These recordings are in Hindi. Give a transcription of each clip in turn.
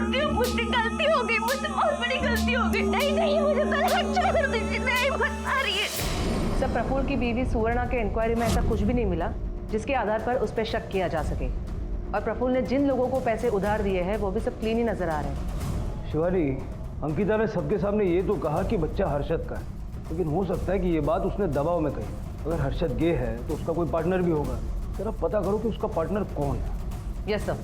छोड़ती हूँ, मुझसे गलती हो गई, मुझसे बहुत बड़ी गलती हो गई। नहीं नहीं, मुझे तलाक छोड़ दीजिए, नहीं मत मारिए। सर, प्रफुल्ल की बीवी सुवर्णा के इंक्वायरी में ऐसा कुछ भी नहीं मिला जिसके आधार पर उस पर शक किया जा सके। और प्रफुल्ल ने जिन लोगों को पैसे उधार दिए हैं वो भी सब क्लीन ही नजर आ रहे हैं। शिवानी, अंकिता ने सबके सामने ये तो कहा कि बच्चा हर्षद का है, लेकिन हो सकता है कि ये बात उसने दबाव में कही। अगर हर्षद गे है तो उसका कोई पार्टनर भी होगा। जरा पता करो कि उसका पार्टनर कौन है। Yes sir.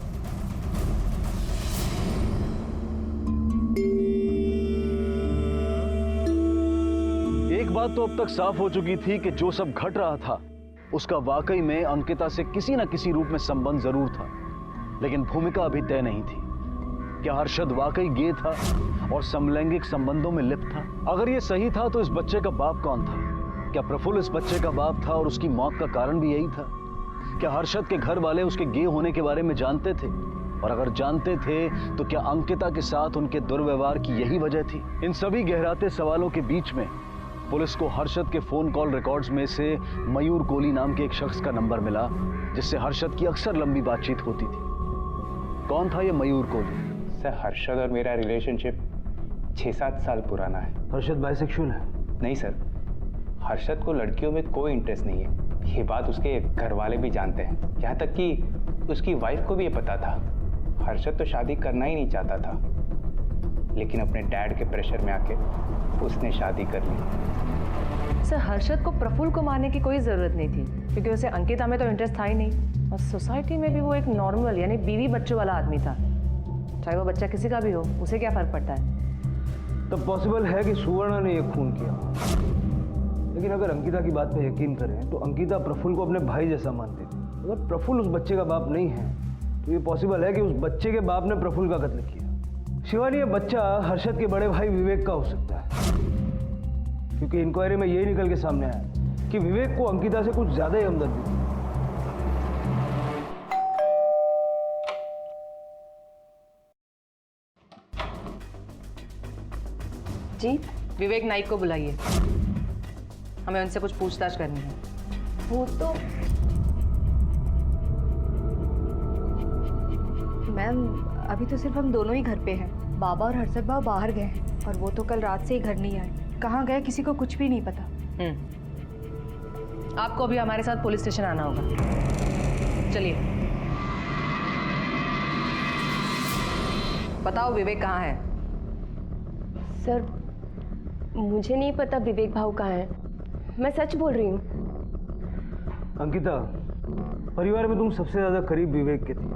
एक बात तो अब तक साफ हो चुकी थी कि जो सब घट रहा था उसका वाकई में अंकिता से किसी न किसी रूप में संबंध जरूर था, लेकिन भूमिका अभी तय नहीं थी। क्या हर्षद वाकई गे था और समलैंगिक संबंधों में लिप्त था? अगर यह सही था तो इस बच्चे का बाप कौन था? क्या प्रफुल्ल इस बच्चे का बाप था और उसकी मौत का कारण भी यही था? क्या हर्षद के घर वाले उसके गे होने के बारे में जानते थे? और अगर जानते थे तो क्या अंकिता के साथ उनके दुर्व्यवहार की यही वजह थी? इन सभी गहराते सवालों के बीच में पुलिस को हर्षद के फोन कॉल रिकॉर्ड्स में से मयूर कोहली नाम के एक शख्स का नंबर मिला जिससे हर्षद की अक्सर लंबी बातचीत होती थी। कौन था ये मयूर कोहली? सर, हर्षद और मेरा रिलेशनशिप 6-7 साल पुराना है। हर्षद बाइसेक्सुअल है? नहीं सर, हर्षद को लड़कियों में कोई इंटरेस्ट नहीं है। ये बात उसके घर वाले भी जानते हैं, यहाँ तक कि उसकी वाइफ को भी ये पता था। हर्षद तो शादी करना ही नहीं चाहता था, लेकिन अपने डैड के प्रेशर में आके उसने शादी कर ली। सर, हर्षद को प्रफुल्ल को मारने की कोई जरूरत नहीं थी क्योंकि उसे अंकिता में तो इंटरेस्ट था ही नहीं, और सोसाइटी में भी वो एक नॉर्मल यानी बीवी बच्चों वाला आदमी था। चाहे वो बच्चा किसी का भी हो, उसे क्या फर्क पड़ता है? तब पॉसिबल है कि सुवर्णा ने ये खून किया। लेकिन अगर अंकिता की बात पे यकीन करें तो अंकिता प्रफुल्ल को अपने भाई जैसा मानती थी। अगर प्रफुल्ल उस बच्चे का बाप नहीं है तो ये पॉसिबल है कि उस बच्चे के बाप ने प्रफुल्ल का कत्ल किया। शिवानी, ये बच्चा हर्षद के बड़े भाई विवेक का हो सकता है, क्योंकि इंक्वायरी में यही निकल के सामने आया कि विवेक को अंकिता से कुछ ज्यादा ही हमदर्दी थी। जी, विवेक नाइक को बुलाइए, हमें उनसे कुछ पूछताछ करनी है। वो तो मैम, अभी तो सिर्फ हम दोनों ही घर पे हैं। बाबा और हर्षद बाबा बाहर गए हैं और वो तो कल रात से ही घर नहीं आए। कहाँ गए किसी को कुछ भी नहीं पता। आपको अभी हमारे साथ पुलिस स्टेशन आना होगा। चलिए, बताओ विवेक कहाँ है? सर, मुझे नहीं पता विवेक भाऊ कहाँ है, मैं सच बोल रही हूँ। अंकिता, परिवार में तुम सबसे ज्यादा करीब विवेक के थी,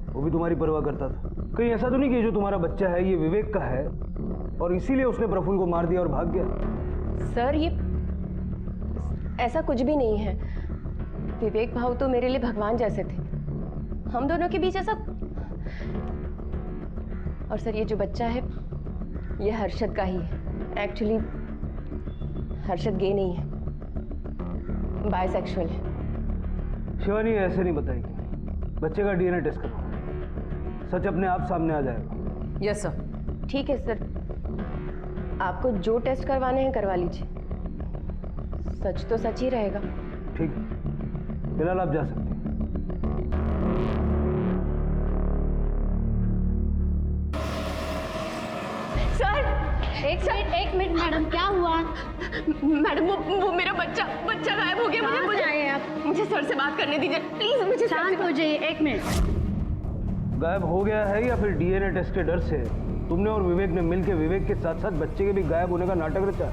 वो भी तुम्हारी परवाह करता था। कहीं ऐसा तो नहीं कि जो तुम्हारा बच्चा है ये विवेक का है और इसीलिए उसने प्रफुल्ल को मार दिया और भाग गया? सर, ये ऐसा कुछ भी नहीं है। विवेक भाऊ तो मेरे लिए भगवान जैसे थे। हम दोनों के बीच ऐसा। और सर, ये जो बच्चा है ये हर्षद का ही है। एक्चुअली हर्षद गे नहीं है, बायसेक्सुअल है। शिवानी, ऐसे नहीं बताएगी। बच्चे का डीएनए टेस्ट करो, सच अपने आप सामने आ जाएगा। Yes sir. ठीक है सर, आपको जो टेस्ट करवाने हैं करवा लीजिए, सच तो सच ही रहेगा। ठीक है, फिलहाल आप जा सकते हैं। सर, एक मिनट मैडम, क्या हुआ? मैडम, वो मेरा बच्चा गायब हो गया। मुझे सर से बात करने दीजिए प्लीज। मुझे शांत हो जाइए, 1 मिनट। गायब हो गया है या फिर डीएनए टेस्ट के डर से तुमने और विवेक ने मिलकर विवेक के साथ साथ बच्चे के भी गायब होने का नाटक रचा?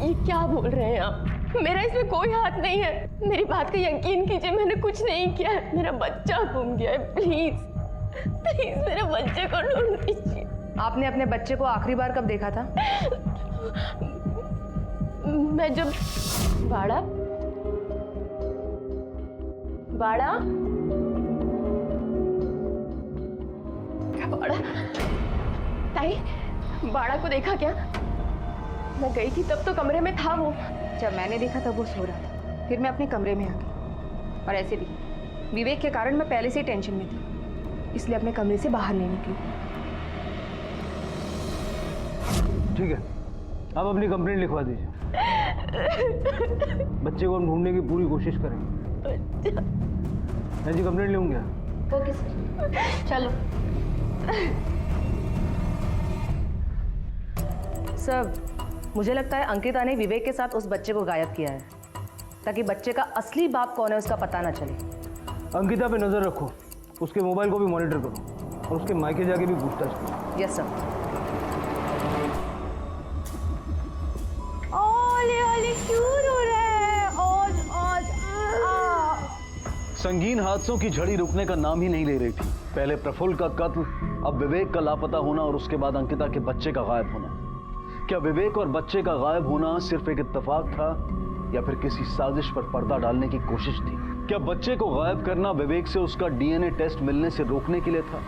ये क्या बोल रहे हैं आप? मेरा इसमें कोई हाथ नहीं है। मेरी बात का यकीन कीजिए, मैंने कुछ नहीं किया है। मेरा बच्चा गुम गया है। प्लीज प्लीज मेरे बच्चे को ढूंढ दीजिए। आपने अपने बच्चे को आखिरी बार कब देखा था? मैं जब बाड़ा ताई, बाड़ा को देखा क्या? मैं गई थी तब तो कमरे में था वो। जब मैंने देखा तब वो सो रहा था, फिर मैं अपने कमरे में आ गई। और ऐसे भी विवेक के कारण मैं पहले से ही टेंशन में थी, इसलिए अपने कमरे से बाहर नहीं निकली। ठीक है, आप अपनी कंप्लेंट लिखवा दीजिए। बच्चे को हम ढूंढने की पूरी कोशिश करेंगे। मैं जी कंप्लेंट लूँगा। ओके सर, चलो। सर, मुझे लगता है अंकिता ने विवेक के साथ उस बच्चे को गायब किया है ताकि बच्चे का असली बाप कौन है उसका पता ना चले। अंकिता पे नजर रखो, उसके मोबाइल को भी मॉनिटर करो और उसके मायके जाके भी पूछताछ करो। Yes sir. संगीन हादसों की झड़ी रुकने का नाम ही नहीं ले रही थी। पहले प्रफुल्ल का कत्ल, अब विवेक का लापता होना और उसके बाद अंकिता के बच्चे का गायब होना। क्या विवेक और बच्चे का गायब होना सिर्फ एक इत्तेफाक था या फिर किसी साजिश पर पर्दा डालने की कोशिश थी? क्या बच्चे को गायब करना विवेक से उसका डीएनए टेस्ट मिलने से रोकने के लिए था?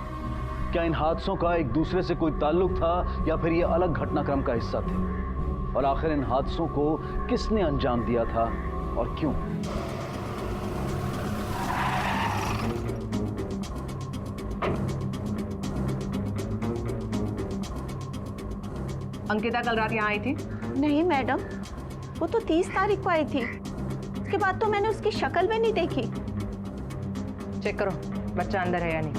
क्या इन हादसों का एक दूसरे से कोई ताल्लुक था या फिर ये अलग घटनाक्रम का हिस्सा थे? और आखिर इन हादसों को किसने अंजाम दिया था और क्यों? अंकिता कल रात यहाँ आई थी? नहीं मैडम, वो तो 30 तारीख को आई थी। उसके बाद तो मैंने उसकी शक्ल भी नहीं देखी। चेक करो बच्चा अंदर है या नहीं।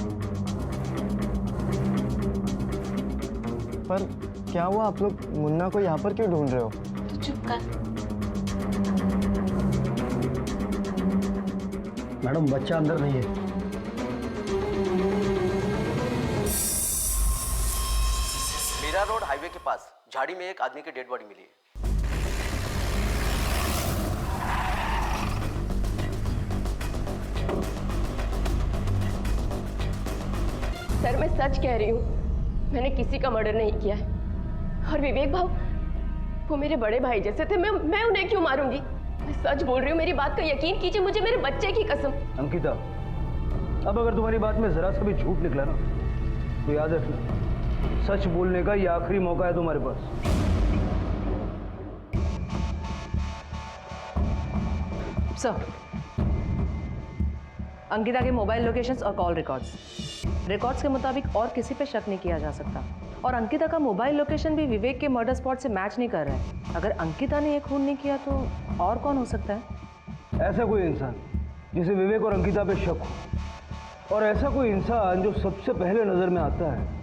पर क्या हुआ, आप लोग मुन्ना को यहाँ पर क्यों ढूंढ रहे हो? तो चुप कर। मैडम, बच्चा अंदर नहीं है। मीरा रोड हाईवे के पास झाड़ी में एक आदमी की डेड बॉडी मिली है। सर, मैं सच कह रही हूँ, मैंने किसी का मर्डर नहीं किया है। और विवेक भाव, वो मेरे बड़े भाई जैसे थे, मैं उन्हें क्यों मारूंगी? मैं सच बोल रही हूँ, मेरी बात का यकीन कीजिए, मुझे मेरे बच्चे की कसम। अंकिता, अब अगर तुम्हारी बात में जरा सा भी झूठ निकला ना तो याद रखना, सच बोलने का ये आखिरी मौका है तुम्हारे पास। सर, अंकिता के मोबाइल लोकेशंस और कॉल रिकॉर्ड्स के मुताबिक और किसी पे शक नहीं किया जा सकता। और अंकिता का मोबाइल लोकेशन भी विवेक के मर्डर स्पॉट से मैच नहीं कर रहा है। अगर अंकिता ने ये खून नहीं किया तो और कौन हो सकता है? ऐसा कोई इंसान जिसे विवेक और अंकिता पे शक हो, और ऐसा कोई इंसान जो सबसे पहले नजर में आता है,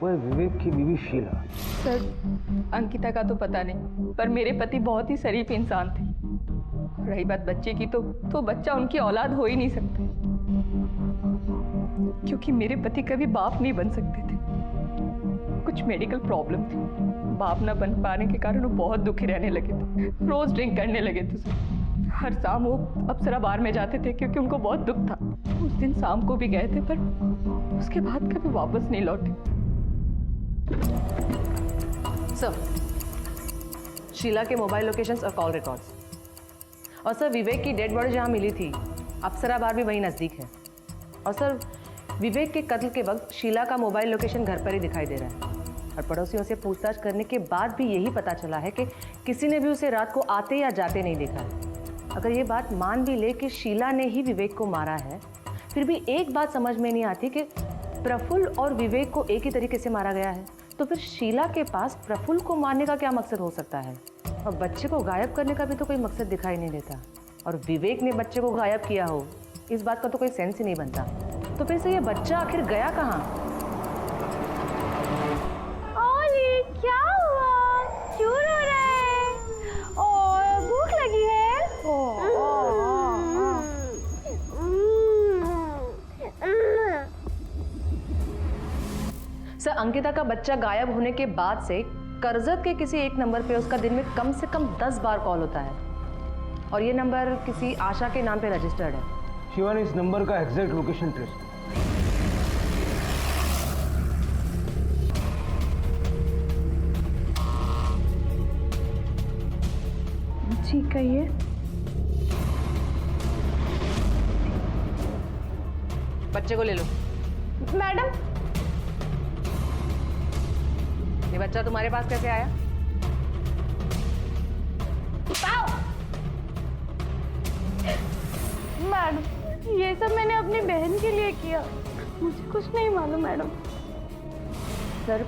वो है विवेक की बीवी शीला। सर, अंकिता का तो पता नहीं, पर मेरे पति बहुत ही शरीफ इंसान थे। रही बात बच्चे की, तो बच्चा उनकी औलाद हो ही नहीं सकता, क्योंकि मेरे पति कभी बाप नहीं बन सकते थे। कुछ मेडिकल प्रॉब्लम थी, बाप ना बन पाने के कारण वो बहुत दुखी रहने लगे थे। रोज ड्रिंक करने लगे थे सर। हर शाम वो अप्सरा बार में जाते थे क्योंकि उनको बहुत दुख था। उस दिन शाम को भी गए थे, पर उसके बाद कभी वापस नहीं लौटे। सर, शीला के मोबाइल लोकेशंस और कॉल रिकॉर्ड्स, और सर विवेक की डेड बॉडी जहां मिली थी अप्सरा बार भी वहीं नज़दीक है। और सर विवेक के कत्ल के वक्त शीला का मोबाइल लोकेशन घर पर ही दिखाई दे रहा है। और पड़ोसियों से पूछताछ करने के बाद भी यही पता चला है कि किसी ने भी उसे रात को आते या जाते नहीं देखा है। अगर ये बात मान भी ले कि शीला ने ही विवेक को मारा है, फिर भी एक बात समझ में नहीं आती कि प्रफुल्ल और विवेक को एक ही तरीके से मारा गया है। तो फिर शीला के पास प्रफुल्ल को मारने का क्या मकसद हो सकता है? और बच्चे को गायब करने का भी तो कोई मकसद दिखाई नहीं देता। और विवेक ने बच्चे को गायब किया हो, इस बात का तो कोई सेंस ही नहीं बनता। तो फिर से ये बच्चा आखिर गया कहाँ? ओली, क्या हुआ? क्यों रो रहा है? और भूख लगी है? सर, अंकिता का बच्चा गायब होने के बाद से करजत के किसी एक नंबर पे उसका दिन में कम से कम 10 बार कॉल होता है, और ये नंबर किसी आशा के नाम पे रजिस्टर्ड है। शिवानी, इस नंबर का एग्जैक्ट लोकेशन ट्रेस। जी कहिए। बच्चे को ले लो। मैडम, ये बच्चा तुम्हारे पास कैसे आया? मैडम, ये सब मैंने अपनी बहन के लिए किया, मुझे कुछ नहीं मालूम मैडम। सर,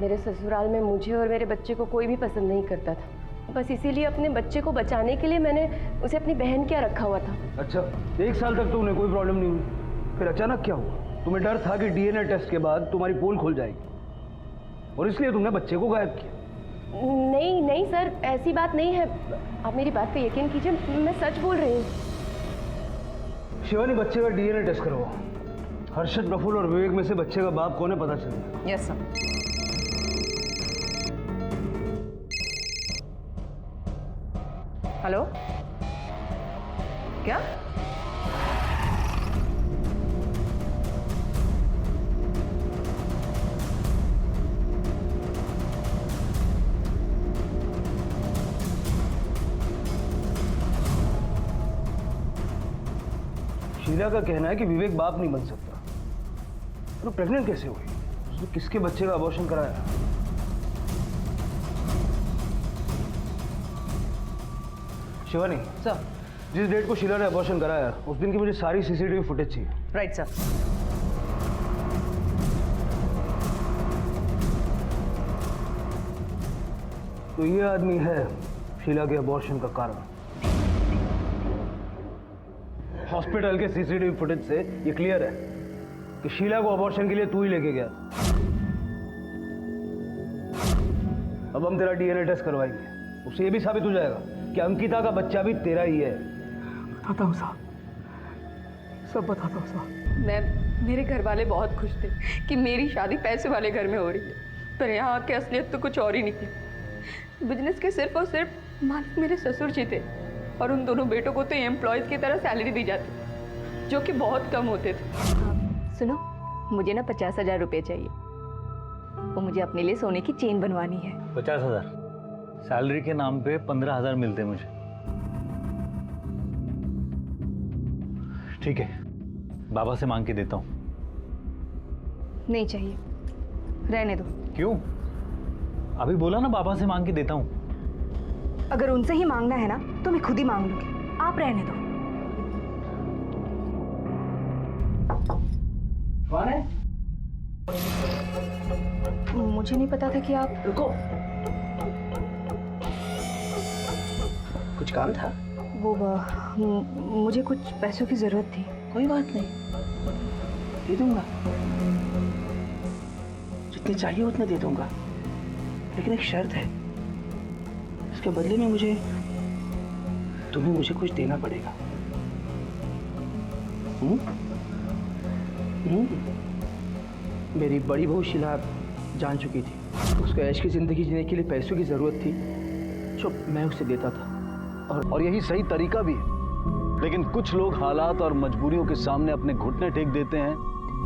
मेरे ससुराल में मुझे और मेरे बच्चे को कोई भी पसंद नहीं करता था। बस इसीलिए अपने बच्चे को बचाने के लिए मैंने उसे अपनी बहन क्या रखा हुआ था। अच्छा, 1 साल तक तो उन्हें कोई प्रॉब्लम नहीं हुई, फिर अचानक क्या हुआ? तुम्हें डर था कि डीएनए टेस्ट के बाद तुम्हारी पोल खुल जाएगी, और इसलिए तुमने बच्चे को गायब किया। नहीं नहीं सर, ऐसी बात नहीं है। आप मेरी बात पे यकीन कीजिए, मैं सच बोल रही हूँ। शिवानी, बच्चे का डीएनए टेस्ट करवाओ। हर्षद, प्रफुल्ल और विवेक में से बच्चे का बाप कौन है पता चल जाएगा। Yes sir. हेलो, क्या? शीला का कहना है कि विवेक बाप नहीं बन सकता। तो प्रेग्नेंट कैसे हुई? उसने किसके बच्चे का अबॉर्शन कराया? शिवानी सर। जिस डेट को शीला ने अबॉर्शन कराया उस दिन की मुझे सारी सीसीटीवी फुटेज चाहिए। Right sir. तो ये आदमी है शीला के अबॉर्शन का कारण। हॉस्पिटल के सीसीटीवी फुटेज से ये क्लियर है कि शीला को अबॉर्शन के लिए तू ही लेके गया। अब हम तेरा डीएनए टेस्ट करवाएंगे, उससे ये भी साबित हो जाएगा कि अंकिता का बच्चा भी तेरा ही है। बताता हूँ साहब, सब बताता हूँ साहब। मेरे घर वाले बहुत खुश थे कि मेरी शादी पैसे वाले घर में हो रही है, पर यहाँ आके असलियत तो कुछ और ही निकली। बिजनेस के सिर्फ और सिर्फ मालिक मेरे ससुर जी थे और उन दोनों बेटों को तो एम्प्लॉयज़ की तरह सैलरी दी जाती, जो कि बहुत कम होते थे। सुनो, मुझे ना 50,000 रुपये चाहिए, वो मुझे अपने लिए सोने की चेन बनवानी है। 50,000? सैलरी के नाम पे 15,000 मिलते मुझे। ठीक है, बाबा से मांग के देता हूँ। नहीं चाहिए, रहने दो। क्यों? अभी बोला ना बाबा से मांग के देता हूँ। अगर उनसे ही मांगना है ना तो मैं खुद ही मांग लूंगी, आप रहने दो। कौन है? मुझे नहीं पता था कि आप। रुको, कुछ काम था? वो मुझे कुछ पैसों की जरूरत थी। कोई बात नहीं, दे दूंगा, जितने चाहिए उतने दे दूंगा, लेकिन एक शर्त है। इसके बदले में तुम्हें मुझे कुछ देना पड़ेगा। मेरी बड़ी बहू शीला जान चुकी थी, उसको ऐश की जिंदगी जीने के लिए पैसों की जरूरत थी जो मैं उसे देता था, और यही सही तरीका भी है। लेकिन कुछ लोग हालात और मजबूरियों के सामने अपने घुटने टेक देते हैं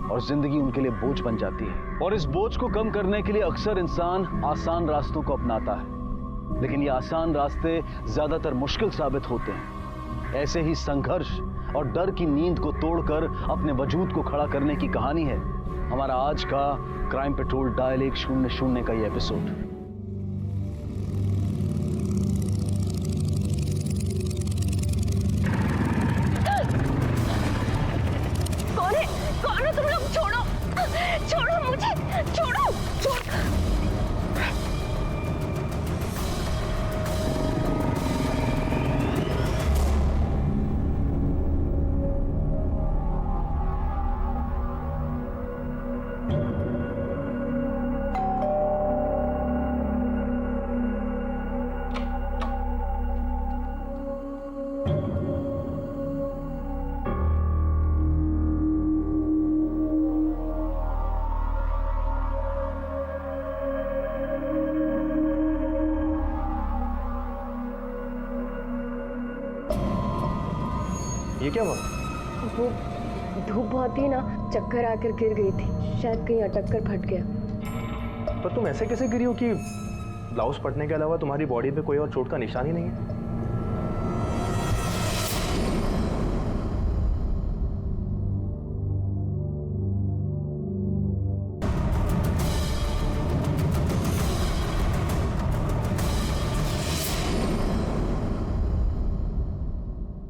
और जिंदगी उनके लिए बोझ बन जाती है। और इस बोझ को कम करने के लिए अक्सर इंसान आसान रास्तों को अपनाता है, लेकिन ये आसान रास्ते ज्यादातर मुश्किल साबित होते हैं। ऐसे ही संघर्ष और डर की नींद को तोड़कर अपने वजूद को खड़ा करने की कहानी है हमारा आज का क्राइम पेट्रोल डायल 100 का ये एपिसोड। कौन है तुम लोग? छोड़ो, छोड़ो मुझे, छोड़ो, छोड़ो। ये क्या हुआ? वो धूप बहुत थी ना, चक्कर आकर गिर गई थी, शायद कहीं अटक कर फट गया। पर तुम ऐसे कैसे गिरी हो कि ब्लाउज फटने के अलावा तुम्हारी बॉडी पे कोई और चोट का निशान ही नहीं है?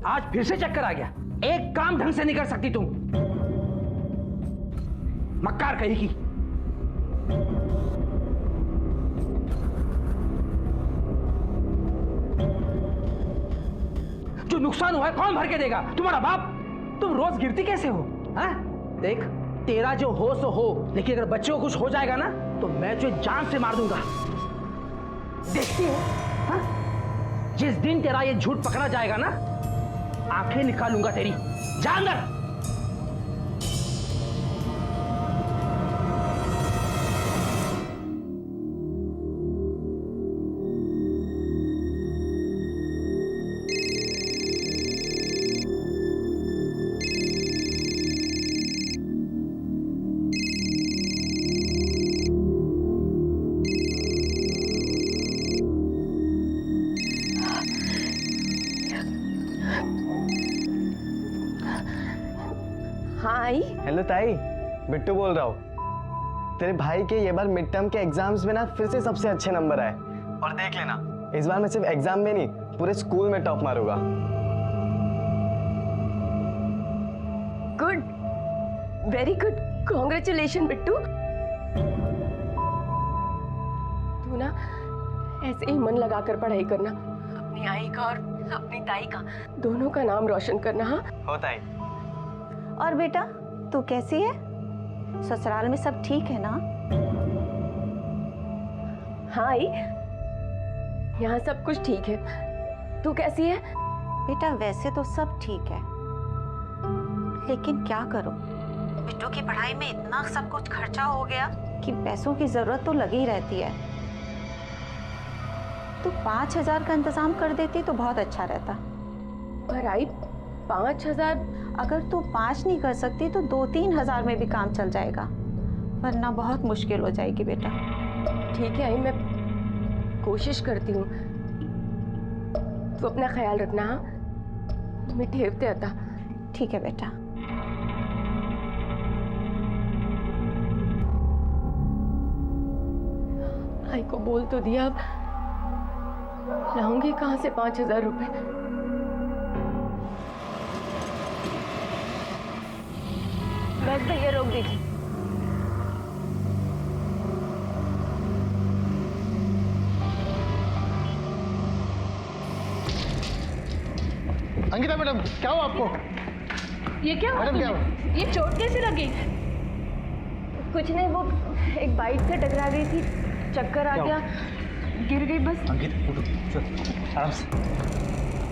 आज फिर से चक्कर आ गया। एक काम ढंग से नहीं कर सकती तुम, मक्कार कहेगी। जो नुकसान हुआ है कौन भर के देगा? तुम्हारा बाप। तुम रोज गिरती कैसे हो? हाँ? देख, तेरा जो हो सो हो, लेकिन अगर बच्चे को कुछ हो जाएगा ना तो मैं तुझे जान से मार दूंगा। देखती है हाँ? जिस दिन तेरा ये झूठ पकड़ा जाएगा ना, आंखें निकालूंगा तेरी। जा अंदर। हाँ आई। हेलो ताई, बिट्टू बोल रहा हूँ। तेरे भाई के ये बार मिड टर्म के एग्जाम्स में ना फिर से सबसे अच्छे नंबर आए, और देख लेना इस बार मैं सिर्फ एग्जाम में नहीं पूरे स्कूल में टॉप मारूंगा। Good, very good, congratulation Bittu. तू ना ऐसे ही मन लगाकर पढ़ाई करना, अपनी आई का और अपनी ताई का, दोनों का नाम रोशन करना। हाँ हो ताई। और बेटा तू कैसी है? ससुराल में सब ठीक है ना? हाँ आई, यहाँ सब कुछ ठीक है। तू कैसी है? बेटा वैसे तो सब ठीक है, लेकिन क्या करूं, बिट्टू की पढ़ाई में इतना सब कुछ खर्चा हो गया कि पैसों की जरूरत तो लगी रहती है। तू 5,000 का इंतजाम कर देती तो बहुत अच्छा रहता। पर आई 5,000, अगर तू 5 नहीं कर सकती तो 2-3 हजार में भी काम चल जाएगा, वरना बहुत मुश्किल हो जाएगी बेटा। ठीक है आई, मैं कोशिश करती हूँ। तू अपना ख्याल रखना। हाँ मैं ठेवते आता। ठीक है बेटा। आई को बोल तो दिया, अब लाऊंगी कहाँ से 5,000 रुपए? बस भैया रोक दीजिए। अंकिता मैडम, क्या हुआ आपको? ये क्या हुआ? ये चोट कैसे लगी? कुछ नहीं, वो एक बाइक से टकरा गई थी, चक्कर आ गया, गिर गई बस। अंकित उठो, चल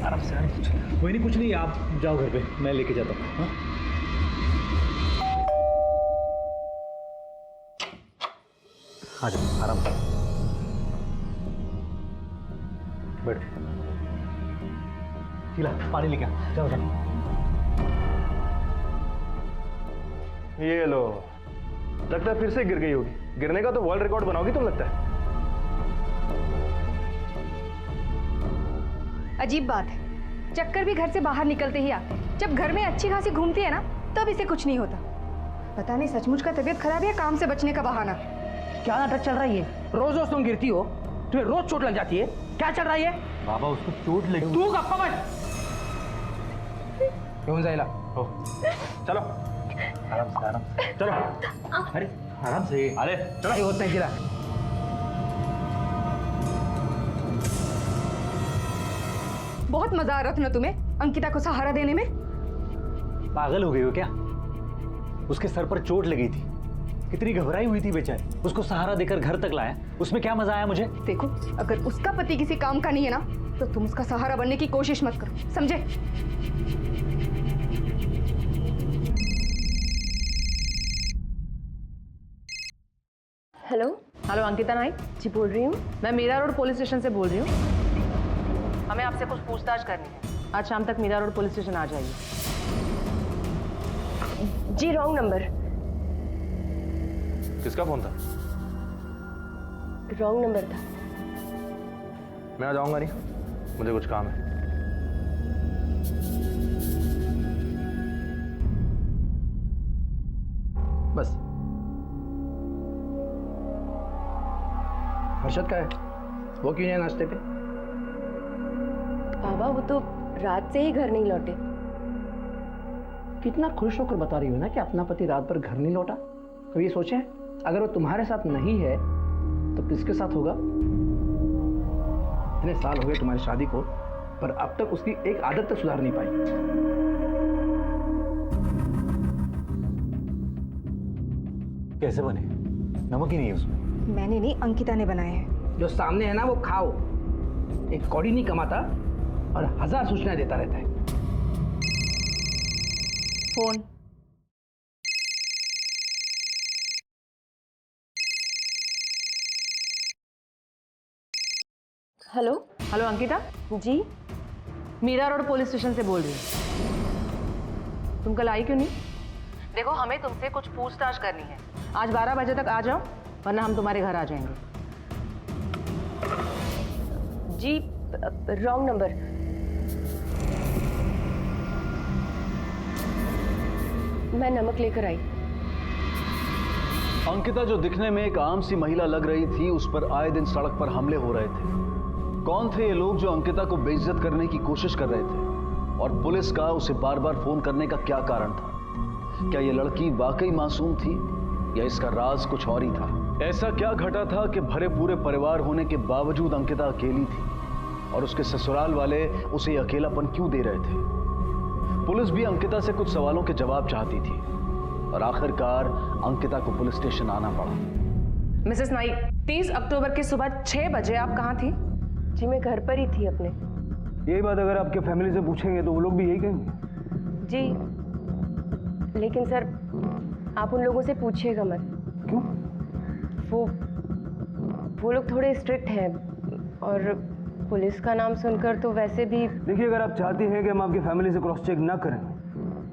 आराम से कोई नहीं, कुछ नहीं, आप जाओ घर पे, मैं लेके जाता हूँ। हाँ? आ जाओ आराम से, बैठो। शीला पानी लेके आ, जाओ जाओ। ये लो, लगता है फिर से गिर गई होगी। गिरने का तो वर्ल्ड रिकॉर्ड बनाओगी तुम, लगता है। अजीब बात है, चक्कर भी घर से बाहर निकलते ही आते हैं। जब घर में अच्छी खासी घूमती है ना तब इसे कुछ नहीं होता। पता नहीं सचमुच का तबीयत खराब है, काम से बचने का बहाना। क्या नाटक चल रहा है ये? रोज रोज तुम गिरती हो, तुम्हें रोज चोट लग जाती है। क्या चल रहा है ये? बाबा उसको चोट लगी। तू गप्पा मत। क्यों जाइला? चलो आराम से चलो। अरे आराम से, अरे चलो। ये होता है गिरा। बहुत मजा आ रहा था ना तुम्हें अंकिता को सहारा देने में? पागल हो गई हो क्या? उसके सर पर चोट लगी थी, कितनी घबराई हुई थी बेचारी, उसको सहारा देकर घर तक लाया, उसमें क्या मजा आया मुझे? देखो, अगर उसका पति किसी काम का नहीं है ना तो तुम उसका सहारा बनने की कोशिश मत करो, समझे? हेलो हेलो अंकिता नाइक जी, बोल रही हूँ। मैं मीरा रोड पुलिस स्टेशन से बोल रही हूँ। हमें आपसे कुछ पूछताछ करनी है। आज शाम तक मीरा रोड पुलिस स्टेशन आ जाइए। जी रॉन्ग नंबर। किसका फोन था? रॉन्ग नंबर था। मैं आ जाऊंगा नहीं, मुझे कुछ काम है। बस। हर्षद का है, वो क्यों नहीं है नाश्ते पे? बाबा वो तो रात से ही घर नहीं लौटे। कितना खुश होकर बता रही हो ना कि अपना पति रात भर घर नहीं लौटा। कभी ये सोचे अगर वो तुम्हारे साथ नहीं है तो किसके साथ होगा? इतने साल हो गए तुम्हारी शादी को, पर अब तक उसकी एक आदत तक सुधार नहीं पाई। कैसे बने? नमक ही नहीं है उसमें। मैंने नहीं, अंकिता ने बनाए हैं। जो सामने है ना वो खाओ। एक कौड़ी नहीं कमाता और 1000 सूचनाएं देता रहता है। फोन। हेलो। हेलो अंकिता, जी। मीरा रोड पुलिस स्टेशन से बोल रही हूँ। तुम कल आई क्यों नहीं? देखो, हमें तुमसे कुछ पूछताछ करनी है। आज 12 बजे तक आ जाओ, वरना हम तुम्हारे घर आ जाएंगे। जी, रॉन्ग नंबर। मैं नमक लेकर आई। अंकिता जो दिखने में एक आम सी महिला लग रही थी, उस पर आए दिन सड़क पर हमले हो रहे थे। कौन थे ये लोग जो अंकिता को बेइज्जत करने की कोशिश कर रहे थे? और पुलिस का उसे बार बार फोन करने का क्या कारण था? क्या ये लड़की वाकई मासूम थी या इसका राज कुछ और ही था? ऐसा क्या घटा था कि भरे पूरे परिवार होने के बावजूद अंकिता अकेली थी और उसके ससुराल वाले उसे अकेलापन क्यों दे रहे थे? पुलिस भी अंकिता से कुछ सवालों के जवाब चाहती थी और आखिरकार अंकिता को पुलिस स्टेशन आना पड़ा। मिसेस नाइक, 30 अक्टूबर की सुबह 6 बजे आप कहाँ थी? जी, मैं घर पर ही थी अपने। यही बात अगर आपके फैमिली से पूछेंगे तो वो लोग भी यही कहेंगे। जी, लेकिन सर आप उन लोगों से पूछिएगा मत। क्यों? वो लोग थोड़े स्ट्रिक्ट हैं और पुलिस का नाम सुनकर तो वैसे भी। देखिए, अगर आप चाहती हैं कि हम आपकी फैमिली से क्रॉस चेक ना करें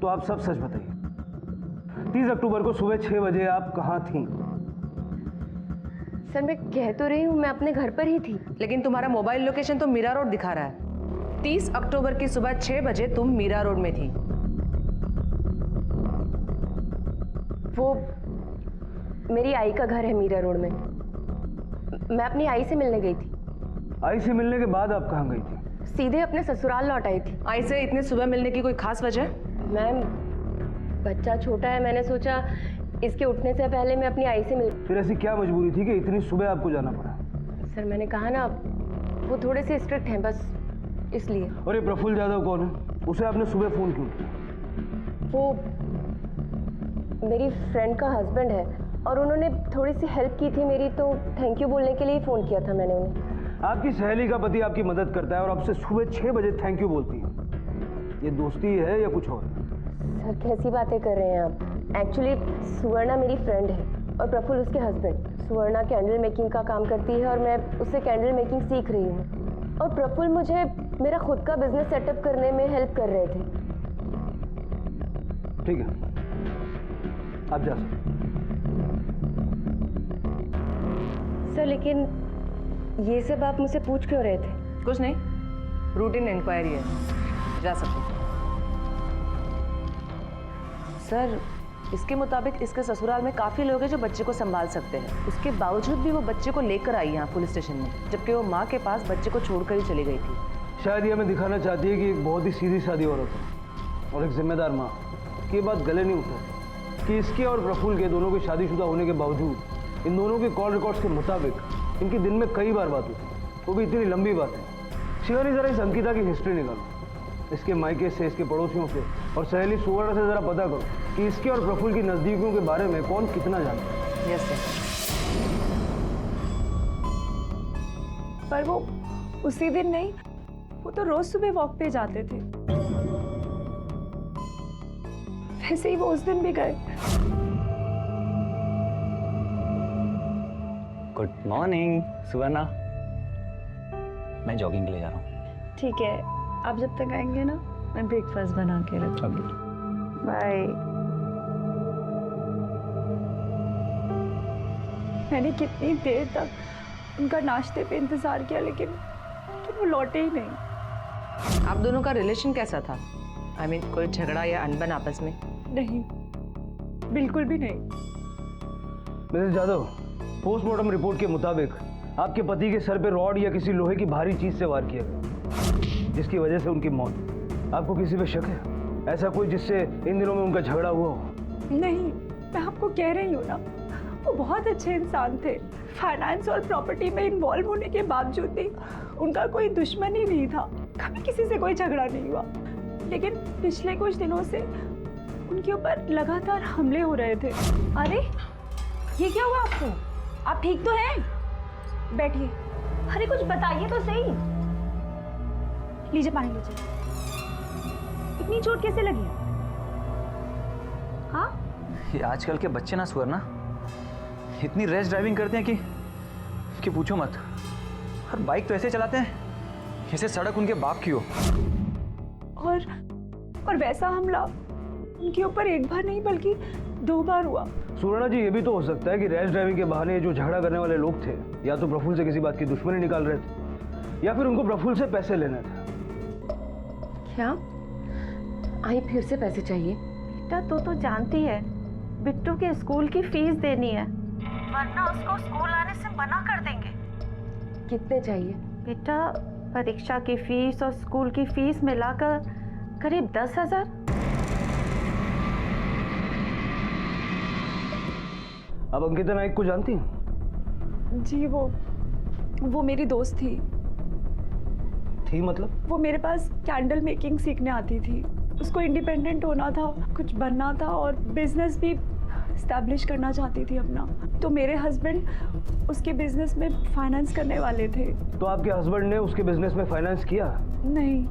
तो आप सब सच बताइए। 30 अक्टूबर को सुबह 6 बजे आप कहाँ थीं? सर मैं कह तो रही हूँ, मैं अपने घर पर ही थी। लेकिन तुम्हारा मोबाइल लोकेशन तो मीरा रोड दिखा रहा है। 30 अक्टूबर की सुबह 6 बजे तुम मीरा रोड में थी। वो मेरी आई का घर है मीरा रोड में। मैं अपनी आई से मिलने गई थी। आई से मिलने के बाद आप कहाँ गई थी? सीधे अपने ससुराल लौट आई थी। आई से इतने सुबह मिलने की कोई खास वजह? मैम, बच्चा छोटा है, मैंने सोचा इसके उठने से पहले मैं अपनी आई से मिल। फिर ऐसी क्या मजबूरी थी कि इतनी सुबह आपको जाना पड़ा? सर मैंने कहा ना, वो थोड़े से स्ट्रिक्ट हैं, बस इसलिए। और ये प्रफुल्ल यादव कौन है? उसे आपने सुबह फोन क्यों किया? वो मेरी फ्रेंड का हस्बैंड है और उन्होंने थोड़ी सी हेल्प की थी मेरी, तो थैंक यू बोलने के लिए फ़ोन किया था मैंने उन्हें। आपकी सहेली का पति आपकी मदद करता है और आपसे सुबह 6 बजे थैंक यू बोलती है। ये दोस्ती है या कुछ और? सर कैसी बातें कर रहे हैं आप? एक्चुअली सुवर्णा मेरी फ्रेंड है और प्रफुल्ल उसके हस्बैंड। सुवर्णा कैंडल मेकिंग का काम करती है और मैं उससे कैंडल मेकिंग सीख रही हूँ, और प्रफुल्ल मुझे मेरा खुद का बिजनेस सेटअप करने में हेल्प कर रहे थे। ठीक है, आप जा सकते। सर लेकिन ये सब आप मुझसे पूछ क्यों रहे थे? कुछ नहीं, रूटीन इंक्वायरी है, जा सकते। सर इसके मुताबिक इसके ससुराल में काफ़ी लोग हैं जो बच्चे को संभाल सकते हैं। उसके बावजूद भी वो बच्चे को लेकर आई यहाँ पुलिस स्टेशन में, जबकि वो माँ के पास बच्चे को छोड़कर ही चली गई थी। शायद ये हमें दिखाना चाहती है कि एक बहुत ही सीधी सादी औरत है और एक जिम्मेदार माँ की बात गले नहीं उतरती कि इसके और प्रफुल्ल के दोनों के शादीशुदा होने के बावजूद इन दोनों के कॉल रिकॉर्ड्स के मुताबिक इनकी दिन में कई बार बात होती, वो भी इतनी लंबी बात है। शिवानी, जरा इस अंकिता की हिस्ट्री निकालो, इसके मायके से, इसके पड़ोसियों से और सहेली सुवर्ण से जरा पता करो कि इसके और प्रफुल्ल की नजदीकियों के बारे में कौन कितना जानता है। Yes sir. पर वो उसी दिन नहीं, वो तो रोज सुबह वॉक पे जाते थे। वैसे ही वो उस दिन भी गए। गुड मॉर्निंग सुवर्णा, मैं जॉगिंग के लिए जा रहा हूँ। ठीक है, आप जब तक आएंगे ना मैं ब्रेकफास्ट बना के रखूंगी। बाय। मैंने कितनी देर तक उनका नाश्ते पे इंतजार किया, लेकिन वो लौटे ही नहीं। आप दोनों का रिलेशन कैसा था? I mean, कोई झगड़ा या अनबन आपस में? नहीं, बिल्कुल भी नहीं। मिसेस जादव, पोस्टमार्टम रिपोर्ट के मुताबिक आपके पति के सर पे रॉड या किसी लोहे की भारी चीज से वार किया गया, जिसकी वजह से उनकी मौत। आपको किसी पे शक है? ऐसा कोई जिससे इन दिनों में उनका झगड़ा हुआ हो? नहीं, मैं आपको कह रही हूँ ना, वो बहुत अच्छे इंसान थे। फाइनेंस और प्रॉपर्टी में इन्वॉल्व होने के बावजूद भी उनका कोई दुश्मन ही नहीं था, कभी किसी से कोई झगड़ा नहीं हुआ। लेकिन पिछले कुछ दिनों से उनके ऊपर लगातार हमले हो रहे थे। अरे ये क्या हुआ आपको? आप ठीक तो हैं? बैठिए। अरे कुछ बताइए तो सही। लीजिए पानी लीजिए। इतनी चोट कैसे लगी? हाँ? ये आजकल के बच्चे ना सुवर्ण, इतनी रैश ड्राइविंग करते हैं कि पूछो मत। और बाइक तो ऐसे चलाते हैं जैसे सड़क उनके बाप की हो। और वैसा हमला उनके ऊपर एक बार नहीं बल्कि 2 बार हुआ। सुवर्णा जी, ये भी तो हो सकता है कि रैश ड्राइविंग के बहाने जो झगड़ा करने वाले लोग थे या तो प्रफुल्ल से किसी बात की दुश्मनी निकाल रहे थे या फिर उनको प्रफुल्ल से पैसे लेने थे। क्या आई फिर से पैसे चाहिए? बेटा तो जानती है बिट्टू के स्कूल की फीस देनी है, वरना उसको स्कूल आने से मना कर देंगे। कितने चाहिए? बेटा परीक्षा की फीस और स्कूल की फीस मिलाकर करीब 10,000। आप अंकिता नाइक को जानती हैं? जी वो मेरी दोस्त थी। मतलब? वो मेरे पास कैंडल मेकिंग सीखने आती थी। उसको इंडिपेंडेंट होना था, कुछ बनना था और बिजनेस भी एस्टैब्लिश करना चाहती थी अपना। तो मेरे हस्बैंड उसके बिजनेस में फाइनेंस करने वाले थे। तो आपके हस्बैंड ने उसके बिजनेस में फाइनेंस किया? नहीं,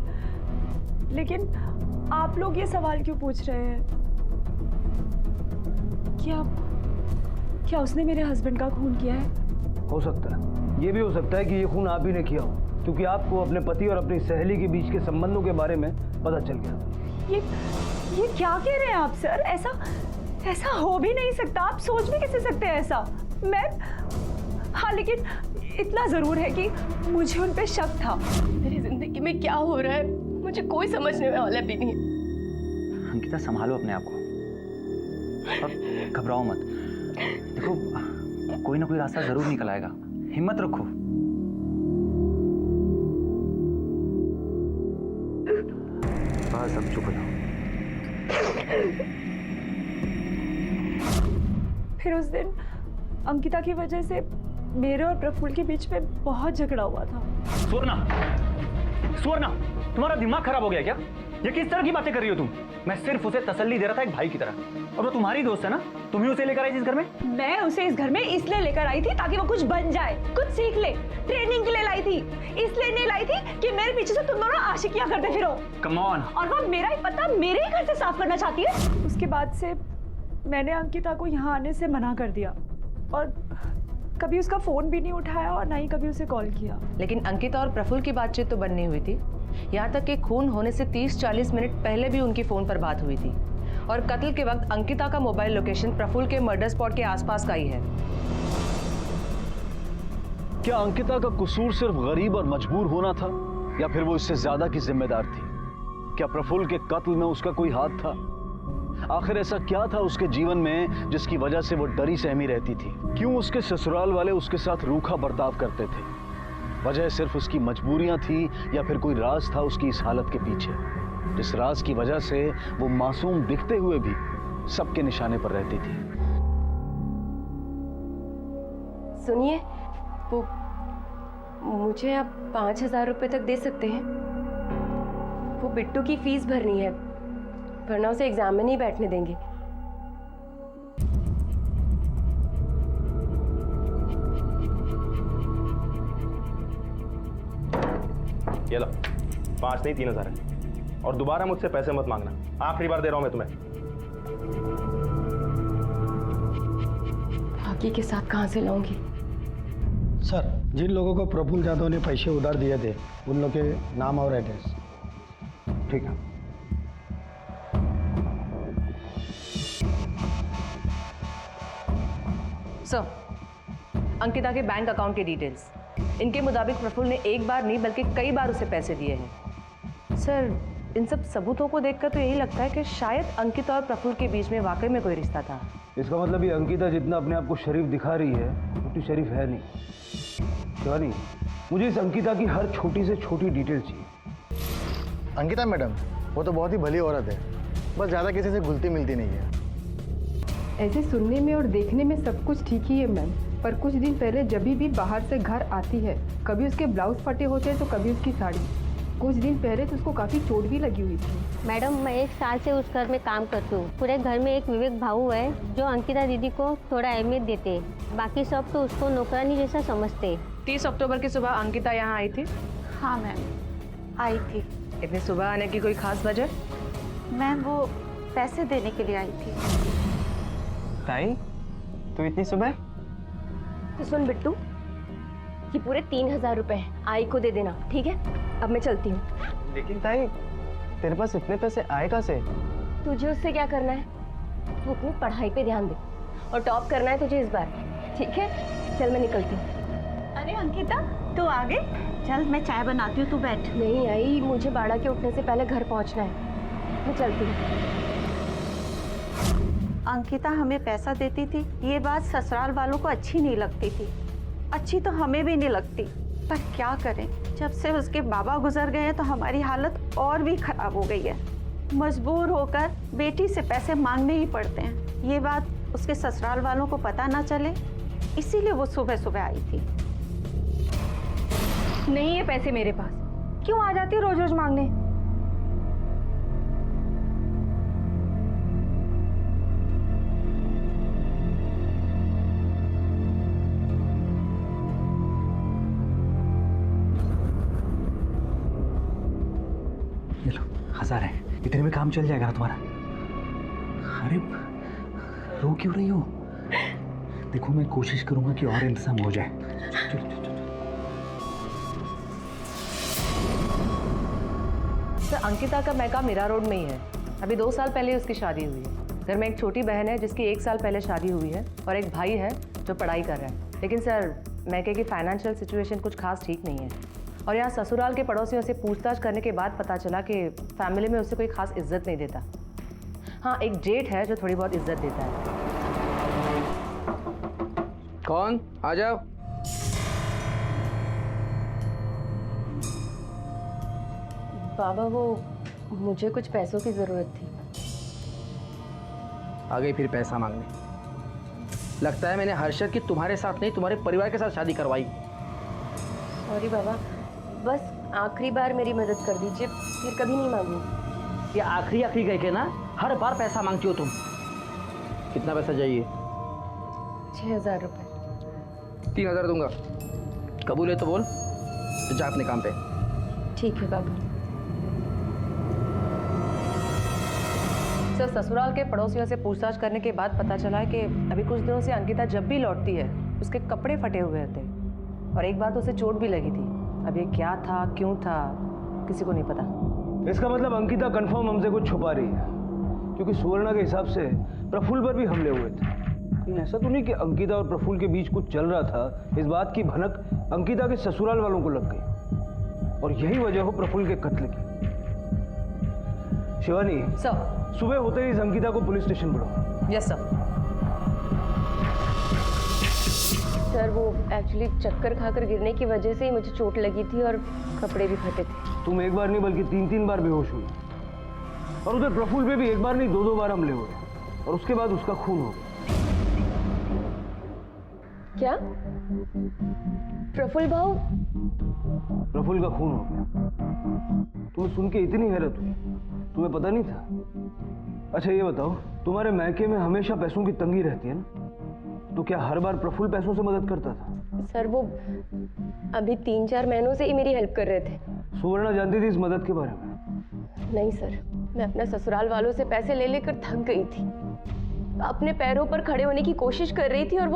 लेकिन आप लोग ये सवाल क्यों पूछ रहे हैं? क्या उसने मेरे हस्बैंड का खून किया है? हो सकता है, ये भी हो सकता है कि ये खून आप ही ने किया हो, क्योंकि आपको अपने पति और अपनी सहेली के बीच के संबंधों के बारे में पता चल गया। ये क्या कह रहे हैं आप सर? ऐसा हो भी नहीं सकता। आप सोच भी कैसे सकते हैं ऐसा? हाँ, लेकिन इतना जरूर है कि मुझे उन पे शक था। मेरी जिंदगी में क्या हो रहा है मुझे कोई समझने वाला भी नहीं। अंकिता, संभालो अपने आप को और घबराओ मत। देखो, कोई ना कोई रास्ता जरूर निकल आएगा, हिम्मत रखो। बस अब चुप हो जाओ। फिर उस दिन अंकिता की वजह से मेरे और प्रफुल्ल के बीच में बहुत झगड़ा हुआ था। सुवर्णा, तुम्हारा दिमाग खराब हो गया क्या? ये किस तरह की बातें कर रही हो तुम? मैं सिर्फ उसे तसल्ली दे रहा था एक भाई की तरह, और वो तुम्हारी दोस्त है ना, तुम ही उसे लेकर आई थी इस घर में। मैं उसे इस घर में इसलिए लेकर आई थी ताकि वो कुछ बन जाए, कुछ सीख ले। ट्रेनिंग के लिए लाई थी, इसलिए नहीं लाई थी कि मेरे पीछे से तुम दोनों आशिकियां करते फिरो। Come on. और वो मेरा ही पता मेरे ही घर से साफ करना चाहती है। उसके बाद से मैंने अंकिता को यहाँ आने से मना कर दिया और कभी उसका फोन भी नहीं उठाया और ना ही कभी उसे कॉल किया। लेकिन अंकिता और प्रफुल्ल की बातचीत तो बंद नहीं हुई थी। यहाँ तक कि खून होने से 30-40 मिनट पहले भी उनकी फोन पर बात हुई थी और कत्ल के वक्त अंकिता का मोबाइल लोकेशन प्रफुल्ल के मर्डर स्पॉट के आसपास का ही है। क्या अंकिता का कसूर सिर्फ गरीब और मजबूर होना था या फिर वो इससे ज्यादा की जिम्मेदार थी? क्या प्रफुल्ल के कत्ल में उसका कोई हाथ था? आखिर ऐसा क्या था उसके जीवन में जिसकी वजह से वो डरी सहमी रहती थी? क्यों उसके ससुराल वाले उसके साथ रूखा बर्ताव करते थे? वजह सिर्फ उसकी मजबूरियां थी या फिर कोई राज था उसकी इस हालत के पीछे, जिस राज की वजह से वो मासूम दिखते हुए भी सबके निशाने पर रहती थी? सुनिए, वो मुझे आप 5,000 रुपए तक दे सकते हैं? वो बिट्टू की फीस भरनी है, वरना उसे एग्जाम में नहीं बैठने देंगे। ये लो, 5 नहीं 3,000 है। और दोबारा मुझसे पैसे मत मांगना, आखिरी बार दे रहा हूं मैं तुम्हें। बाकी के साथ कहाँ से लाऊंगी? सर, जिन लोगों को प्रफुल्ल यादव ने पैसे उधार दिए थे उन लोगों के नाम और एड्रेस। ठीक है। सर, अंकिता के बैंक अकाउंट के डिटेल्स। इनके मुताबिक प्रफुल्ल ने एक बार नहीं बल्कि कई बार उसे पैसे दिए हैं। सर, इन सब सबूतों को देखकर तो यही लगता है कि शायद अंकिता और प्रफुल्ल के बीच में वाकई में कोई रिश्ता था। इसका मतलब ये अंकिता जितना अपने आप को शरीफ दिखा रही है उतनी शरीफ है नहीं। शिवानी, मुझे इस अंकिता की हर छोटी से छोटी डिटेल चाहिए। अंकिता मैडम, वो तो बहुत ही भली औरत है, बस ज़्यादा किसी से घुलती मिलती नहीं है। ऐसे सुनने में और देखने में सब कुछ ठीक ही है मैम, पर कुछ दिन पहले जब भी बाहर से घर आती है, कभी उसके ब्लाउज फटे होते हैं तो कभी उसकी साड़ी। कुछ दिन पहले तो उसको काफ़ी चोट भी लगी हुई थी। मैडम, मैं 1 साल से उस घर में काम करती हूँ। पूरे घर में एक विवेक भाऊ है जो अंकिता दीदी को थोड़ा अहमियत देते हैं। बाकी सब तो उसको नौकरानी जैसा समझते हैं। 30 अक्टूबर की सुबह अंकिता यहाँ आई थी? हाँ मैम, आई थी। इतनी सुबह आने की कोई खास वजह? मैम, वो पैसे देने के लिए आई थी। ताई, तू इतनी सुबह? तो सुन बिट्टू, ये पूरे 3000 रुपए आई को दे देना, ठीक है? अब मैं चलती हूँ। लेकिन ताई, तेरे पास इतने पैसे आए कहाँ से? तुझे उससे क्या करना है? तू अपनी पढ़ाई पे ध्यान दे और टॉप करना है तुझे इस बार, ठीक है? चल मैं निकलती हूँ। अरे अंकिता, तू आ गई? चल मैं चाय बनाती हूँ, तू बैठ। नहीं आई, मुझे बाड़ा के उठने से पहले घर पहुँचना है। मैं चलती हूँ। अंकिता हमें पैसा देती थी, ये बात ससुराल वालों को अच्छी नहीं लगती थी। अच्छी तो हमें भी नहीं लगती, पर क्या करें, जब से उसके बाबा गुजर गए हैं तो हमारी हालत और भी खराब हो गई है। मजबूर होकर बेटी से पैसे मांगने ही पड़ते हैं। ये बात उसके ससुराल वालों को पता ना चले, इसीलिए वो सुबह सुबह आई थी। नहीं है पैसे मेरे पास, क्यों आ जाती है रोज रोज मांगने? ये लो 1000 है, इतने में काम चल जाएगा ना तुम्हारा? अरे रो क्यों रही हो? देखो मैं कोशिश करूंगा कि और इंतजाम हो जाए। चलो चलो चलो। सर, अंकिता का मैका मीरा रोड में ही है। अभी 2 साल पहले उसकी शादी हुई है। घर में एक छोटी बहन है जिसकी 1 साल पहले शादी हुई है और एक भाई है जो पढ़ाई कर रहा है। लेकिन सर, मैके की फाइनेंशियल सिचुएशन कुछ खास ठीक नहीं है और यहाँ ससुराल के पड़ोसियों से पूछताछ करने के बाद पता चला कि फैमिली में उसे कोई खास इज्जत नहीं देता। हाँ, एक जेठ है जो थोड़ी बहुत इज्जत देता है। कौन? आ जाओ। बाबा, वो मुझे कुछ पैसों की जरूरत थी। आ गई फिर पैसा मांगने। लगता है मैंने हर्षद की तुम्हारे साथ नहीं, तुम्हारे परिवार के साथ शादी करवाई। सॉरी बाबा, बस आखिरी बार मेरी मदद कर दीजिए, फिर कभी नहीं मांगूंगी। ये आखिरी कह के ना हर बार पैसा मांगती हो तुम। कितना पैसा चाहिए? 6000 रुपए। 3000 दूंगा। कबूल है तो बोल, तो जा अपने काम पे। ठीक है बाबा। सर, ससुराल के पड़ोसियों से पूछताछ करने के बाद पता चला है कि अभी कुछ दिनों से अंकिता जब भी लौटती है उसके कपड़े फटे हुए थे और एक बार तो उसे चोट भी लगी थी। अब ये क्या था, क्यों था, किसी को नहीं पता। इसका मतलब अंकिता कंफर्म हमसे कुछ छुपा रही है, क्योंकि सुवर्णा के हिसाब से प्रफुल्ल पर भी हमले हुए थे। लेकिन ऐसा तो नहीं कि अंकिता और प्रफुल्ल के बीच कुछ चल रहा था। इस बात की भनक अंकिता के ससुराल वालों को लग गई और यही वजह हो प्रफुल्ल के कत्ल की। शिवानी सर, सुबह होते ही इस अंकिता को पुलिस स्टेशन बुलाओ। Yes sir. सर, वो एक्चुअली चक्कर खाकर गिरने की वजह से ही मुझे चोट लगी थी और कपड़े भी फटे थे। तुम एक बार नहीं बल्कि 3 बार बेहोश हुई और उधर प्रफुल्ल पे भी एक बार नहीं 2 बार हमले हुए और उसके बाद उसका खून हो गया। क्या? प्रफुल्ल भाऊ? प्रफुल्ल का खून हो गया। तुम्हें सुन के इतनी हैरत हुई, तुम्हें पता नहीं था? अच्छा ये बताओ, तुम्हारे मैके में हमेशा पैसों की तंगी रहती है ना, तो क्या हर बार प्रफुल्ल पैसों से मदद करता था? सर, वो अभी 3-4 महीनों से ही मेरी हेल्प कर रहे थे। सुवर्णा जानती थी इस मदद के बारे में? नहीं सर, मैं अपना ससुराल वालों से पैसे ले लेकर थक गई थी। अपने पैरों पर खड़े होने की कोशिश कर रही थी और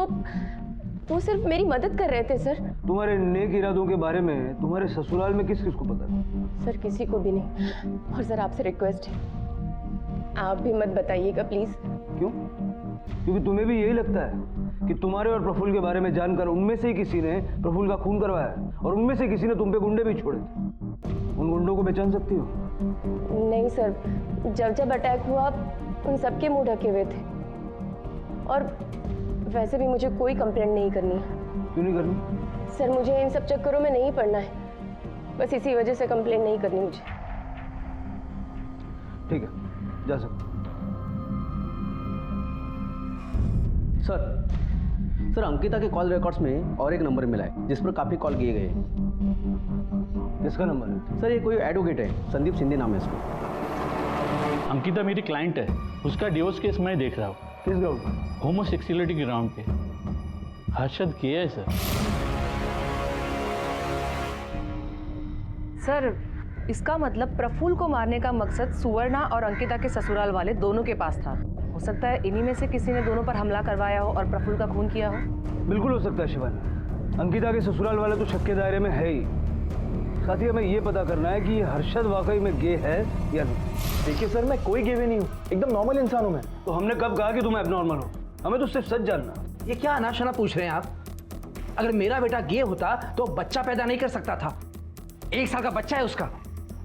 वो सिर्फ मेरी मदद कर रहे थे सर। तुम्हारे नेक इरादों के बारे में तुम्हारे ससुराल में किस किस को पता है? सर, किसी को भी नहीं। और सर, आपसे रिक्वेस्ट है, आप भी मत बताइएगा प्लीज। क्यों? क्योंकि तुम्हें भी यही लगता है कि तुम्हारे और प्रफुल्ल के बारे में जानकर उनमें से ही किसी ने प्रफुल्ल का खून करवाया और उनमें से किसी ने तुम पे गुंडे भी छोड़े थे। उन गुंडों को पहचान सकती हो? नहीं सर, जब अटैक हुआ उन सबके मुंह ढके हुए थे और वैसे भी मुझे कोई कंप्लेंट नहीं करनी है। क्यों नहीं करनी? सर, मुझे इन सब चक्करों में नहीं पड़ना है, बस इसी वजह से कंप्लेंट नहीं करनी मुझे। ठीक है, जा सकते। सर, अंकिता के कॉल रिकॉर्ड्स में और एक नंबर मिला है जिस पर काफी कॉल किए गए हैं। किसका नंबर है? सर ये कोई एडवोकेट है, संदीप सिंधे नाम है इसका। अंकिता मेरी क्लाइंट है, उसका डिवोर्स केस मैं देख रहा हूँ। किस ग्राउंड पर? होमोसेक्सुअलिटी के ग्राउंड पे। हर्षद किया है सर। सर इसका मतलब प्रफुल्ल को मारने का मकसद सुवर्णा और अंकिता के ससुराल वाले दोनों के पास था। हो सकता है इन्हीं में से किसी ने दोनों पर हमला करवाया हो और प्रफुल्ल का खून किया हो। बिल्कुल हो सकता है शिवानी। अंकिता के ससुराल वाले तो शक के दायरे में है ही। साथ ही हमें ये पता करना है कि ये हर्षद वाकई में गे है या नहीं। देखिए सर, मैं कोई गे नहीं हूँ, एकदम नॉर्मल इंसान हूँ मैं। तो हमने कब कहा कि तुम एबनॉर्मल हो? हमें तो सिर्फ सच जानना। ये क्या अनाशना पूछ रहे हैं आप? अगर मेरा बेटा गे होता तो बच्चा पैदा नहीं कर सकता था। 1 साल का बच्चा है उसका।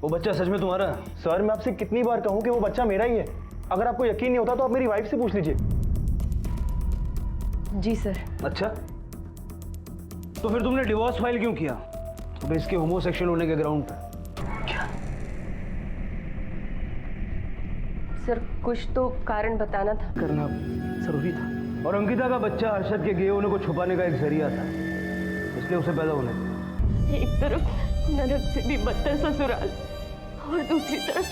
वो बच्चा सच में तुम्हारा है? सर मैं आपसे कितनी बार कहूँ कि वो बच्चा मेरा ही है। अगर आपको यकीन नहीं होता तो आप मेरी वाइफ से पूछ लीजिए। जी सर। अच्छा, तो फिर तुमने डिवोर्स फाइल क्यों किया? तो इसके होमोसेक्सुअल होने के ग्राउंड पर? सर कुछ तो कारण बताना था। करना जरूरी था। और अंकिता का बच्चा हर्षद के गे होने को छुपाने का एक जरिया था, इसलिए उसे पैदा होने दिया। एक तरफ नरक से भी बदतर ससुराल और दूसरी तरफ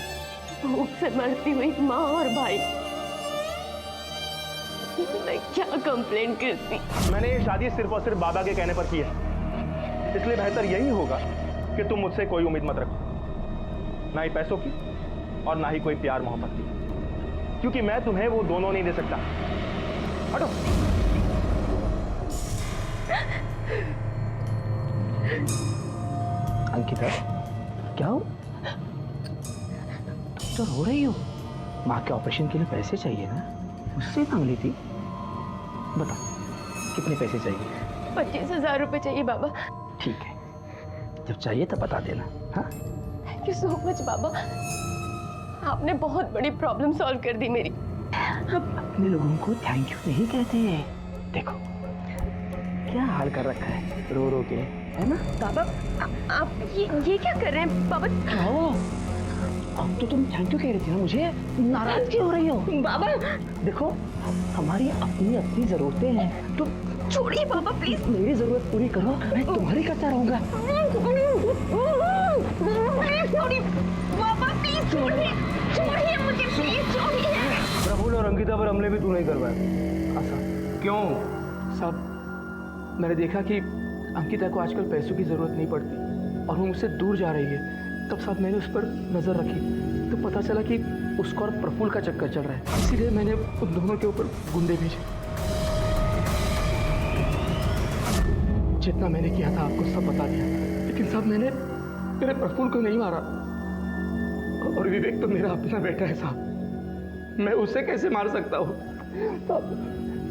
भूख से मरती हुई माँ और भाई। मैं क्या कंप्लेंट करती? मैंने ये शादी सिर्फ और सिर्फ बाबा के कहने पर की है, इसलिए बेहतर यही होगा कि तुम मुझसे कोई उम्मीद मत रखो, ना ही पैसों की और ना ही कोई प्यार मोहब्बत की, क्योंकि मैं तुम्हें वो दोनों नहीं दे सकता। हटो। अंकिता क्या हो? तुम तो रो रही हो। माँ के ऑपरेशन के लिए पैसे चाहिए ना, उससे मांग ली थी। बता कितने पैसे चाहिए? 25,000 रुपए चाहिए बाबा। ठीक है, जब चाहिए तब बता देना। हाँ, थैंक यू सो मच बाबा, आपने बहुत बड़ी प्रॉब्लम सॉल्व कर दी मेरी। अपने लोगों को थैंक यू नहीं कहते हैं। देखो क्या हाल कर रखा है रो रो के, है ना? बाबा आप ये क्या कर रहे हैं बाबा? अब तो तुम थैंक यू कह रही थी ना मुझे, नाराज क्यों हो रही हो? बाबा देखो हमारी अपनी अपनी जरूरतें हैं, तो छोड़िए बाबा प्लीज। मेरी जरूरत पूरी करो, मैं तुम्हारी करता रहूंगा। छोड़िए बाबा प्लीज, छोड़िए मुझे प्लीज, छोड़िए। प्रफुल्ल और अंकिता पर हमले भी तू नहीं करवाया? हाँ साहब। क्यों? साहब मैंने देखा कि अंकिता को आजकल पैसों की जरूरत नहीं पड़ती और वो मुझसे दूर जा रही है। तब साहब मैंने उस पर नजर रखी तो पता चला कि उसको और प्रफुल्ल का चक्कर चल रहा है, इसीलिए मैंने उन दोनों के ऊपर गुंडे भेजे। जितना मैंने किया था आपको सब बता दिया, लेकिन साहब मैंने प्रफुल्ल को नहीं मारा। और विवेक तो मेरा अपना बेटा है साहब, मैं उसे कैसे मार सकता हूँ?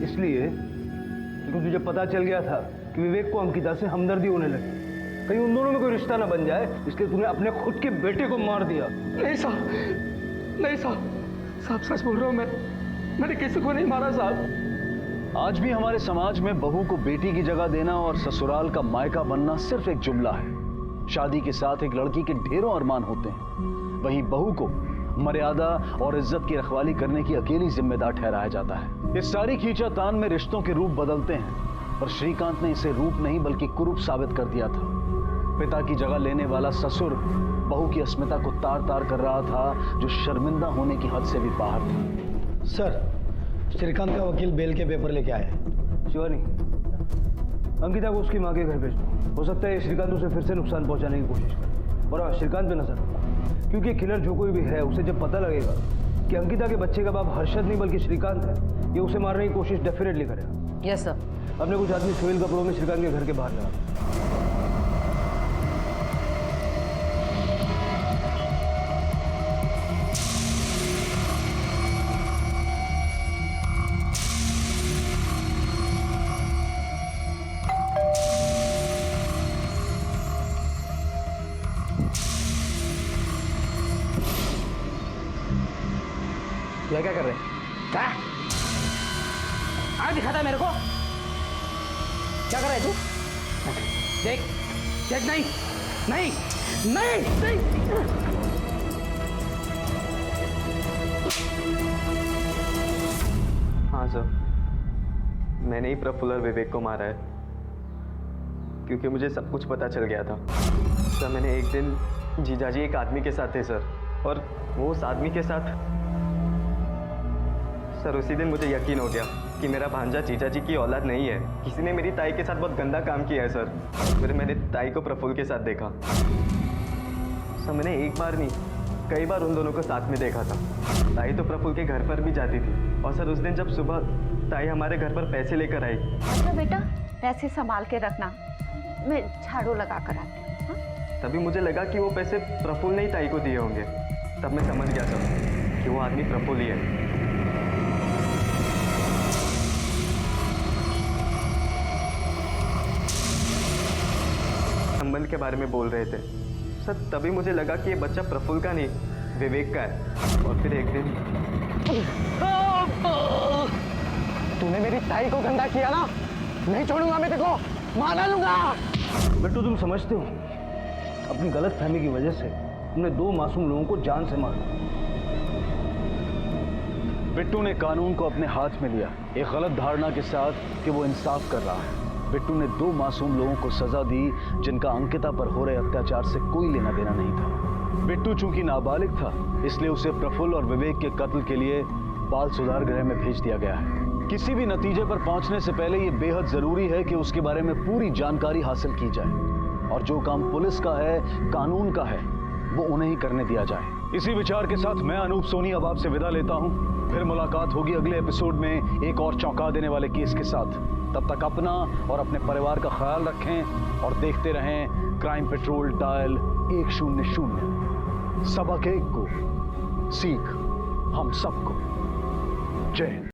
इसलिए क्योंकि तुझे पता चल गया था कि विवेक को अंकिता से हमदर्दी होने लगी, कहीं उन दोनों में कोई रिश्ता ना बन जाए, इसलिए तूने अपने खुद के बेटे को मार दिया। नहीं साहब, नहीं साहब सच बोल रहा हूँ मैंने किसी को नहीं मारा साहब। आज भी हमारे समाज में बहू को बेटी की जगह देना और ससुराल का मायका बनना सिर्फ एक जुमला है। शादी के साथ एक लड़की के ढेरों अरमान होते हैं, वहीं बहू को मर्यादा और इज्जत की रखवाली करने की अकेली जिम्मेदार ठहराया जाता है। इस सारी खींचातान में रिश्तों के रूप बदलते हैं, पर श्रीकांत ने इसे रूप नहीं बल्कि कुरूप साबित कर दिया था। पिता की जगह लेने वाला ससुर बहू की अस्मिता को तार तार कर रहा था, जो शर्मिंदा होने की हद से भी बाहर था। सर श्रीकांत का वकील बेल के पेपर लेके आया है। शिवानी, अंकिता को उसकी माँ के घर भेज दो। हो सकता है श्रीकांत उसे फिर से नुकसान पहुंचाने की कोशिश करे, और श्रीकांत पे नजर रखो, क्योंकि किलर जो कोई भी है उसे जब पता लगेगा कि अंकिता के बच्चे का बाप हर्षद नहीं बल्कि श्रीकांत है, ये उसे मारने की कोशिश डेफिनेटली करेगा। Yes sir. अपने कुछ आदमी सिविल कपड़ों में श्रीकांत के घर के बाहर लगा। यह क्या कर रहे हैं? क्या आगे दिखाता है मेरे को? क्या कर रहा है तू? देख देख, नहीं नहीं नहीं नहीं। हाँ सर, मैंने ही प्रफुल्ल और विवेक को मारा है, क्योंकि मुझे सब कुछ पता चल गया था। सर मैंने एक दिन जीजाजी एक आदमी के साथ थे सर, और वो उस आदमी के साथ सर उसी दिन मुझे यकीन हो गया कि मेरा भांजा जीजाजी की औलाद नहीं है। किसी ने मेरी ताई के साथ बहुत गंदा काम किया है सर। फिर मैंने ताई को प्रफुल्ल के साथ देखा सर। मैंने एक बार नहीं कई बार उन दोनों को साथ में देखा था। ताई तो प्रफुल्ल के घर पर भी जाती थी, और सर उस दिन जब सुबह ताई हमारे घर पर पैसे लेकर आई। अच्छा बेटा, पैसे संभाल के रखना, मैं झाड़ू लगा कर आती हूँ। तभी मुझे लगा कि वो पैसे प्रफुल्ल ने ही ताई को दिए होंगे। तब मैं समझ गया सर कि वो आदमी प्रफुल्ल ही है। संबंध के बारे में बोल रहे थे सर, तभी मुझे लगा कि ये बच्चा प्रफुल्ल का नहीं विवेक का है। और फिर एक दिन तूने मेरी ताई को गंदा किया ना, नहीं छोड़ूंगा मैं तेरे को, मार डालूंगा। बिट्टू तुम समझते हो अपनी गलत फहमी की वजह से तुमने 2 मासूम लोगों को जान से मारा। बिट्टू ने कानून को अपने हाथ में लिया एक गलत धारणा के साथ कि वो इंसाफ कर रहा है। बिट्टू ने 2 मासूम लोगों को सजा दी जिनका अंकिता पर हो रहे अत्याचार से कोई लेना देना नहीं था। बिट्टू चूंकि नाबालिग था, इसलिए उसे प्रफुल्ल और विवेक के कत्ल के लिए बाल सुधार गृह में भेज दिया गया है। किसी भी नतीजे पर पहुंचने से पहले ये बेहद जरूरी है कि उसके बारे में पूरी जानकारी हासिल की जाए, और जो काम पुलिस का है, कानून का है, वो उन्हें ही करने दिया जाए। इसी विचार के साथ मैं अनूप सोनी अब आपसे विदा लेता हूं। फिर मुलाकात होगी अगले एपिसोड में एक और चौंका देने वाले केस के साथ। तब तक अपना और अपने परिवार का ख्याल रखें और देखते रहें क्राइम पेट्रोल डायल 100। सबक एक को सीख हम सबको। जय हिंद।